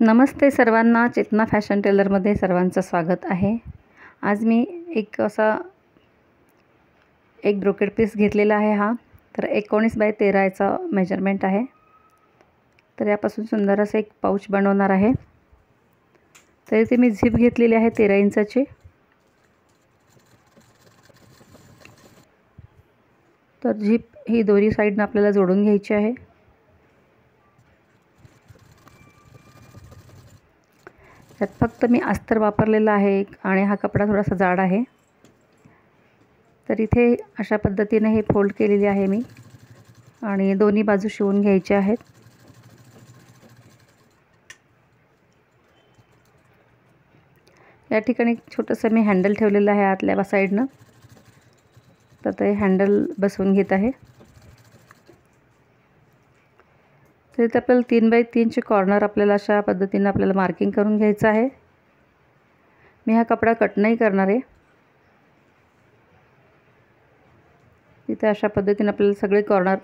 नमस्ते सर्वांना, चेतना फॅशन टेलरमध्ये सर्वांचं स्वागत आहे। आज मी एक ब्रोकेड पीस घेतलेला आहे। हा तर 19 बाय 13 याचा मेजरमेंट आहे। तर यापासून सुंदर असं एक पाउच बनवणार आहे। तर इथे मी झिप घेतलेली आहे 13 इंचाची। तर झिप ही दोन्ही साइडने आपल्याला जोडून घ्यायची आहे। त्यात फक्त मी अस्तर वापरलेला आहे आणि हा कपडा थोडासा जाड आहे। तर इथे अशा पद्धतीने हे फोल्ड केलेले आहे मी आणि दोन्ही बाजू शिवून घ्यायचे आहेत। या ठिकाणी छोटंसं मी हँडल ठेवलेलं आहे आतल्या साइडनं। तर ते हँडल बसवून घेत आहे। तर इथे आपल्याला 3 बाय 3 चे कॉर्नर आपल्याला अशा पद्धतीने आपल्याला मार्किंग करून घ्यायचं आहे। मी हा कपडा कट नाही करणार आहे। इथे अशा पद्धतीने आपल्याला सगळे कॉर्नर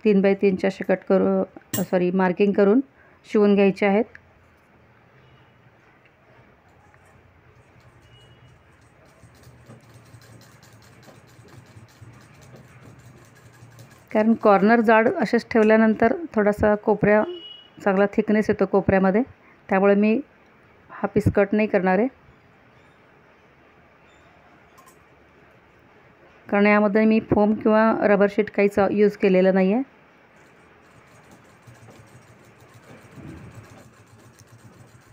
3 बाय 3 चे असे कट करू मार्किंग करून शिवून घ्यायचे आहेत। कारण कॉर्नर जाड असेच ठेवल्यानंतर थोडासा कोपऱ्या चांगला थिकनेस येतो कोपऱ्यामध्ये, त्यामुळे मी हा पीस कट नाही करणार आहे। कारण यामध्ये मी फोम किंवा रबर शीट काहीच यूज केलेला नाही आहे।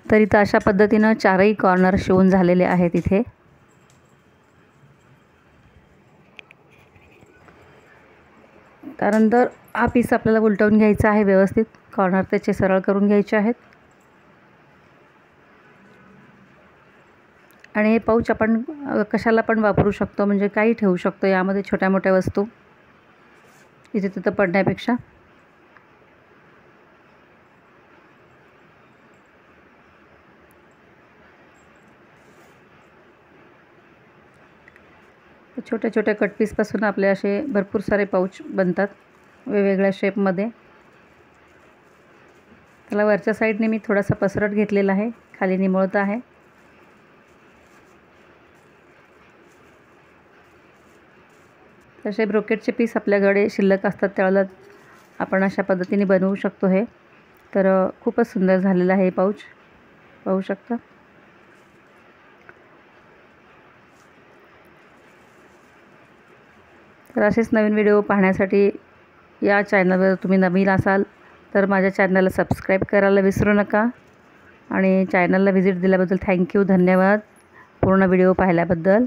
तर इथं अशा पद्धतीने चारही कॉर्नर शिवून झालेले आहेत इथे। त्यानंतर हा पीस आपल्याला उलटवून घ्यायचा आहे, व्यवस्थित कॉर्नर त्याचे सरळ करून घ्यायचे आहेत। आणि हे पाउच आपण कशाला पण वापरू शकतो, म्हणजे काही ठेवू शकतो यामध्ये, छोट्या मोठ्या वस्तू इथे तिथं पडण्यापेक्षा। छोट्या छोट्या कट पीसपासून आपले असे भरपूर सारे पाउच बनतात वेगवेगळ्या शेपमध्ये। त्याला वरच्या साईडने मी थोडासा पसरट घेतलेला आहे, खाली निमुळत आहे। तसे ब्रोकेडचे पीस आपल्याकडे शिल्लक असतात त्यावेळेला आपण अशा पद्धतीने बनवू शकतो हे। तर खूपच सुंदर झालेला आहे पाउच, पाहू शकता। तर असेच नवीन व्हिडिओ पाहण्यासाठी या चॅनलवर तुम्ही नवीन असाल तर माझ्या चॅनलला सबस्क्राईब करायला विसरू नका। आणि चॅनलला व्हिजिट दिल्याबद्दल थँक्यू, धन्यवाद पूर्ण व्हिडिओ पाहिल्याबद्दल।